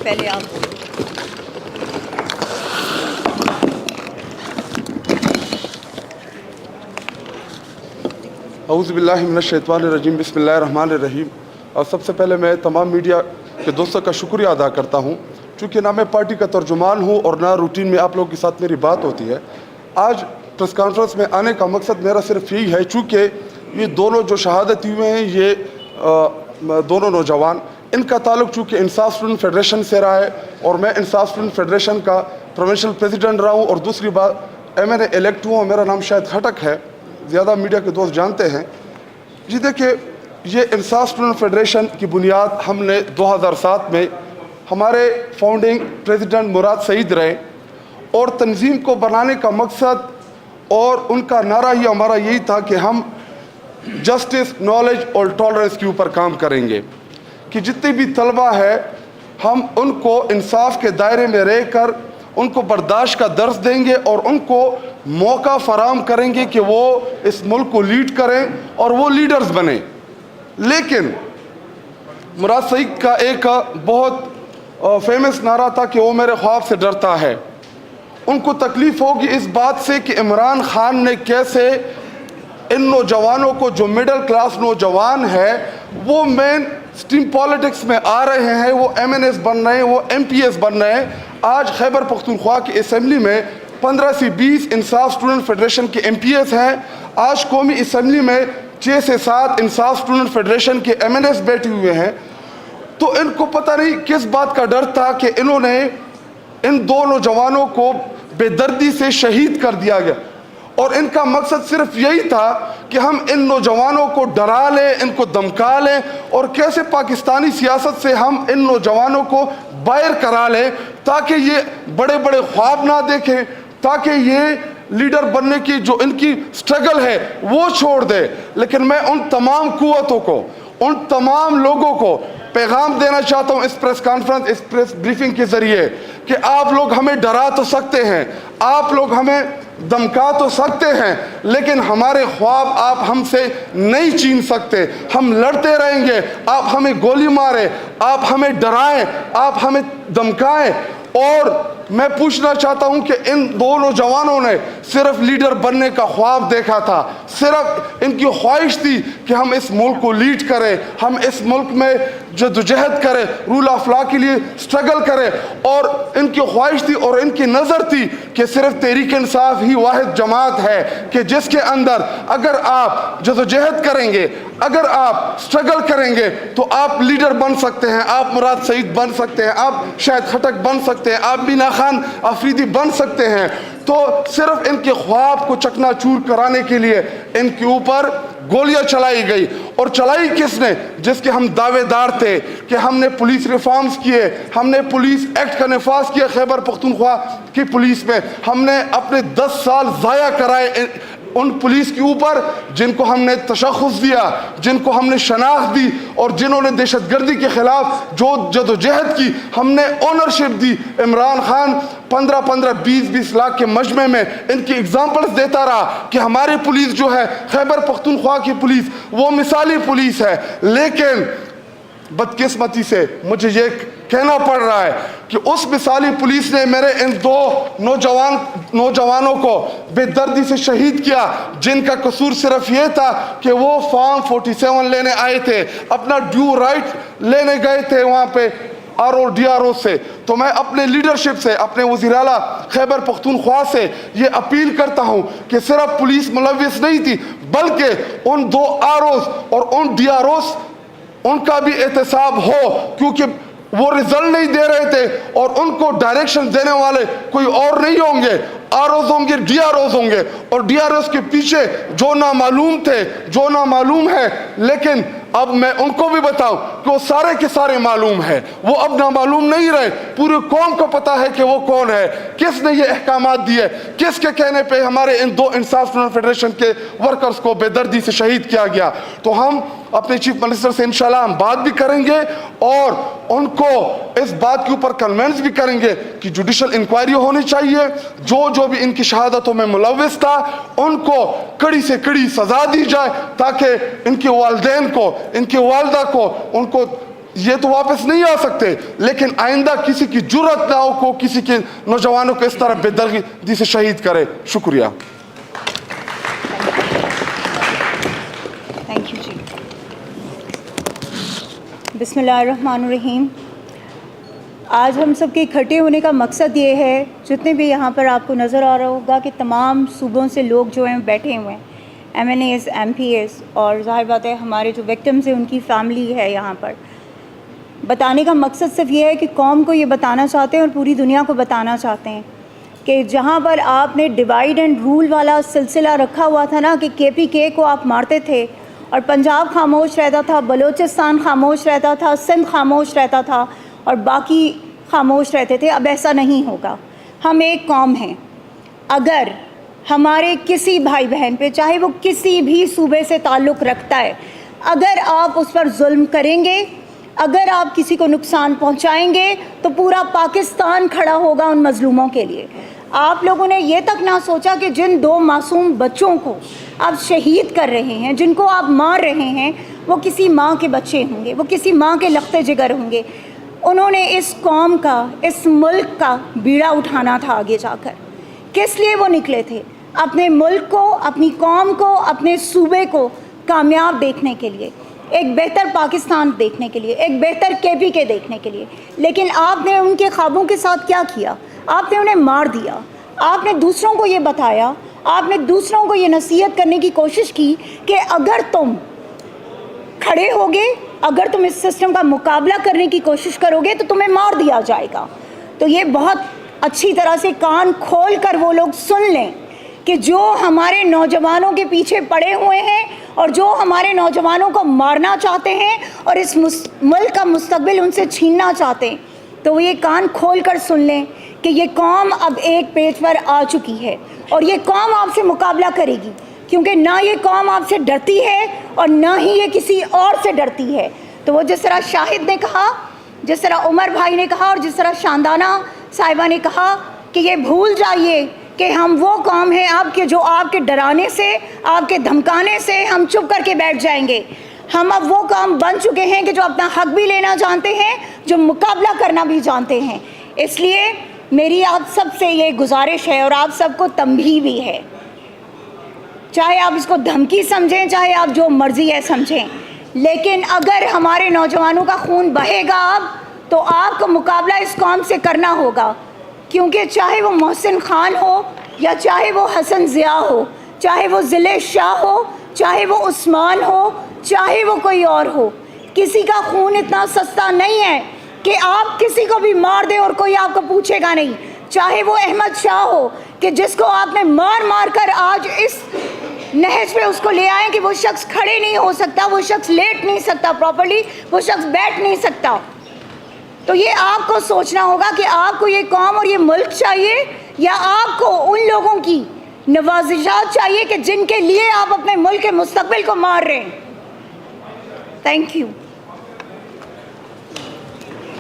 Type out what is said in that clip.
पहले आप बोलो। औज़ुबिल्लाहिमिनश्शैतानिर्रजीम बिस्मिल्लाहिर्रहमानिर्रहीम। और सबसे पहले मैं तमाम मीडिया के दोस्तों का शुक्रिया अदा करता हूँ, चूँकि ना मैं पार्टी का तर्जुमान हूँ और ना रूटीन में आप लोगों के साथ मेरी बात होती है। आज प्रेस कॉन्फ्रेंस में आने का मकसद मेरा सिर्फ यही है, चूँकि ये दोनों जो शहादत हुए हैं, ये दोनों नौजवान, इनका ताल्लुक चूँकि इंसाफ स्टूडेंट फेडरेशन से रहा है और मैं इंसाफ स्टूडेंट फेडरेशन का प्रोविंशियल प्रेसिडेंट रहा हूँ, और दूसरी बात MNA इलेक्ट हुआ, मेरा नाम शायद खटक है, ज़्यादा मीडिया के दोस्त जानते हैं जी। देखिए, ये इंसाफ स्टूडेंट फेडरेशन की बुनियाद हमने 2007 में हमारे फाउंडिंग प्रेसिडेंट मुराद सईद रहे, और तंजीम को बनाने का मकसद और उनका नारा ही हमारा यही था कि हम जस्टिस, नॉलेज और टॉलरेंस के ऊपर काम करेंगे, कि जितने भी तलबा है हम उनको इंसाफ के दायरे में रहकर उनको बर्दाश्त का दर्स देंगे और उनको मौका फराहम करेंगे कि वो इस मुल्क को लीड करें और वो लीडर्स बने। लेकिन मुराद सईद का एक बहुत फेमस नारा था कि वो मेरे ख्वाब से डरता है। उनको तकलीफ़ होगी इस बात से कि इमरान खान ने कैसे इन नौजवानों को, जो मिडिल क्लास नौजवान है, वो मेन स्ट्रीम पॉलिटिक्स में आ रहे हैं, वो MNAs बन रहे हैं, वो MPs बन रहे हैं। आज खैबर पख्तूनख्वा की असेंबली में 15 से 20 इंसाफ स्टूडेंट फेडरेशन के MPs हैं। आज कौमी असेंबली में 6 से 7 इंसाफ स्टूडेंट फेडरेशन के MNAs बैठे हुए हैं। तो इनको पता नहीं किस बात का डर था कि इन्होंने इन दो नौजवानों को बेदर्दी से शहीद कर दिया गया, और इनका मकसद सिर्फ यही था कि हम इन नौजवानों को डरा लें, इनको धमका लें, और कैसे पाकिस्तानी सियासत से हम इन नौजवानों को बाहर करा लें, ताकि ये बड़े बड़े ख्वाब ना देखें, ताकि ये लीडर बनने की जो इनकी स्ट्रगल है वो छोड़ दे। लेकिन मैं उन तमाम कुव्वतों को, उन तमाम लोगों को पैगाम देना चाहता हूँ इस प्रेस कॉन्फ्रेंस, इस प्रेस ब्रीफिंग के ज़रिए, कि आप लोग हमें डरा तो सकते हैं, आप लोग हमें धमका तो सकते हैं, लेकिन हमारे ख्वाब आप हमसे नहीं छीन सकते। हम लड़ते रहेंगे, आप हमें गोली मारें, आप हमें डराएं, आप हमें धमकाएं। और मैं पूछना चाहता हूं कि इन दो नौजवानों ने सिर्फ लीडर बनने का ख्वाब देखा था, सिर्फ इनकी ख्वाहिश थी कि हम इस मुल्क को लीड करें, हम इस मुल्क में जद्दोजहद करें, रूल ऑफ लॉ के लिए स्ट्रगल करें, और इनकी ख्वाहिश थी और इनकी नज़र थी कि सिर्फ तहरीक इंसाफ ही वाहिद जमात है कि जिसके अंदर अगर आप जद्दोजहद करेंगे, अगर आप स्ट्रगल करेंगे, तो आप लीडर बन सकते हैं, आप मुराद सईद बन सकते हैं, आप शायद खटक बन सकते हैं, आप बीना खान अफरीदी बन सकते हैं। तो सिर्फ इनके ख्वाब को चकनाचूर कराने के लिए इनके ऊपर गोलियां चलाई गई, और चलाई किसने? जिसके हम दावेदार थे कि हमने पुलिस रिफॉर्म्स किए, हमने पुलिस एक्ट का नफाज किया खैबर पख्तूनख्वा की पुलिस में, हमने अपने 10 साल ज़ाया कराए उन पुलिस के ऊपर जिनको हमने तशख़्ख़ुस दिया, जिनको हमने शनाख्त दी, और जिन्होंने दहशतगर्दी के ख़िलाफ़ जो जदोजहद की, हमने ओनरशिप दी। इमरान खान 15-15, 20-20 लाख के मजमे में इनकी एग्जाम्पल्स देता रहा कि हमारी पुलिस जो है, खैबर पख्तूनख्वा की पुलिस, वो मिसाली पुलिस है। लेकिन बदकिस्मती से मुझे ये कहना पड़ रहा है कि उस मिसाली पुलिस ने मेरे इन दो नौजवानों को बेदर्दी से शहीद किया, जिनका कसूर सिर्फ ये था कि वो फॉर्म 47 लेने आए थे, अपना ड्यू राइट लेने गए थे वहाँ पे RO-DRO से। तो मैं अपने लीडरशिप से, अपने वज़ीर-ए-आला खैबर पख्तूनख्वा से ये अपील करता हूँ कि सिर्फ पुलिस मुलव्विस नहीं थी, बल्कि उन 2 ROs और उन DROs उनका भी एहतसाब हो, क्योंकि वो रिजल्ट नहीं दे रहे थे और उनको डायरेक्शन देने वाले कोई और नहीं होंगे, ROs होंगे, DROs होंगे, और DROs के पीछे जो नामालूम थे, जो नामालूम है, लेकिन अब मैं उनको भी बताऊं कि वो सारे के सारे मालूम है, वो अब नामालूम नहीं रहे। पूरी कौम को पता है कि वो कौन है, किसने ये अहकामात दिए, किसके कहने पे हमारे इन दो इंसाफ स्टूडेंट फेडरेशन के वर्कर्स को बेदर्दी से शहीद किया गया। तो हम अपने चीफ मिनिस्टर से इंशाल्लाह हम बात भी करेंगे और उनको इस बात के ऊपर कन्विंस भी करेंगे कि जुडिशल इंक्वायरी होनी चाहिए, जो भी इनकी शहादतों में मुलव्विस था उनको कड़ी से कड़ी सजा दी जाए, ताकि इनके वालिदैन को, इनके वालदा को, उनको یہ تو واپس نہیں آ سکتے، لیکن آئندہ کسی کی جرأت نہ ہو کو کسی کے نوجوانوں کو اس طرح بے دردی سے شہید کرے۔ شکریہ۔ تھینک یو جی۔ بسم اللہ الرحمن الرحیم۔ آج ہم سب کے اکٹھے ہونے کا مقصد یہ ہے، جتنے بھی یہاں پر آپ کو نظر آ رہا ہوگا کہ تمام صوبوں سے لوگ جو ہیں بیٹھے ہوئے ہیں، MNAs, MPAs, اور ظاہر بات ہے ہمارے جو وکٹمز ہیں ان کی فیملی ہے یہاں پر۔ بتانے کا مقصد صرف یہ ہے کہ قوم کو یہ بتانا چاہتے ہیں اور پوری دنیا کو بتانا چاہتے ہیں کہ جہاں پر آپ نے ڈیوائیڈ اینڈ رول والا سلسلہ رکھا ہوا تھا نا، کہ کے پی کے کو آپ مارتے تھے اور پنجاب خاموش رہتا تھا، بلوچستان خاموش رہتا تھا، سندھ خاموش رہتا تھا اور باقی خاموش رہتے تھے، اب ایسا نہیں ہوگا۔ ہم ایک قوم ہیں۔ اگر ہمارے کسی بھائی بہن پہ، چاہے وہ کسی بھی صوبے سے تعلق رکھتا ہے، اگر آپ اس پر ظلم کریں گے، اگر آپ کسی کو نقصان پہنچائیں گے، تو پورا پاکستان کھڑا ہوگا ان مظلوموں کے لیے۔ آپ لوگوں نے یہ تک نہ سوچا کہ جن 2 معصوم بچوں کو آپ شہید کر رہے ہیں، جن کو آپ مار رہے ہیں، وہ کسی ماں کے بچے ہوں گے، وہ کسی ماں کے لختے جگر ہوں گے۔ انہوں نے اس قوم کا، اس ملک کا بیڑا اٹھانا تھا آگے جا کر۔ کس لیے وہ نکلے تھے؟ اپنے ملک کو، اپنی قوم کو، اپنے صوبے کو کامیاب دیکھنے کے لیے، ایک بہتر پاکستان دیکھنے کے لیے، ایک بہتر کے پی کے دیکھنے کے لیے۔ لیکن آپ نے ان کے خوابوں کے ساتھ کیا کیا؟ آپ نے انہیں مار دیا۔ آپ نے دوسروں کو یہ بتایا، آپ نے دوسروں کو یہ نصیحت کرنے کی کوشش کی کہ اگر تم کھڑے ہوگے، اگر تم اس سسٹم کا مقابلہ کرنے کی کوشش کرو گے تو تمہیں مار دیا جائے گا۔ تو یہ بہت اچھی طرح سے کان کھول کر وہ لوگ سن لیں کہ جو ہمارے نوجوانوں کے پیچھے پڑے ہوئے ہیں اور جو ہمارے نوجوانوں کو مارنا چاہتے ہیں اور اس ملک کا مستقبل ان سے چھیننا چاہتے ہیں، تو وہ یہ کان کھول کر سن لیں کہ یہ قوم اب ایک پیج پر آ چکی ہے اور یہ قوم آپ سے مقابلہ کرے گی، کیونکہ نہ یہ قوم آپ سے ڈرتی ہے اور نہ ہی یہ کسی اور سے ڈرتی ہے۔ تو وہ جس طرح شاہد نے کہا، جس طرح عمر بھائی نے کہا اور جس طرح شاندانہ صاحبہ نے کہا کہ یہ بھول جائیے کہ ہم وہ قوم ہیں آپ کے جو آپ کے ڈرانے سے، آپ کے دھمکانے سے ہم چپ کر کے بیٹھ جائیں گے۔ ہم اب وہ قوم بن چکے ہیں کہ جو اپنا حق بھی لینا جانتے ہیں، جو مقابلہ کرنا بھی جانتے ہیں۔ اس لیے میری آپ سب سے یہ گزارش ہے اور آپ سب کو تنبیہ بھی ہے، چاہے آپ اس کو دھمکی سمجھیں، چاہے آپ جو مرضی ہے سمجھیں، لیکن اگر ہمارے نوجوانوں کا خون بہے گا اب، تو آپ کو مقابلہ اس قوم سے کرنا ہوگا، کیونکہ چاہے وہ محسن خان ہو یا چاہے وہ حسن ضیاء ہو، چاہے وہ ضلع شاہ ہو، چاہے وہ عثمان ہو، چاہے وہ کوئی اور ہو، کسی کا خون اتنا سستا نہیں ہے کہ آپ کسی کو بھی مار دیں اور کوئی آپ کو پوچھے گا نہیں۔ چاہے وہ احمد شاہ ہو کہ جس کو آپ نے مار مار کر آج اس نہج پہ اس کو لے آئیں کہ وہ شخص کھڑے نہیں ہو سکتا، وہ شخص لیٹ نہیں سکتا پراپرلی، وہ شخص بیٹھ نہیں سکتا۔ تو یہ آپ کو سوچنا ہوگا کہ آپ کو یہ قوم اور یہ ملک چاہیے یا آپ کو ان لوگوں کی نوازشات چاہیے کہ جن کے لیے آپ اپنے ملک کے مستقبل کو مار رہے ہیں۔ Thank you.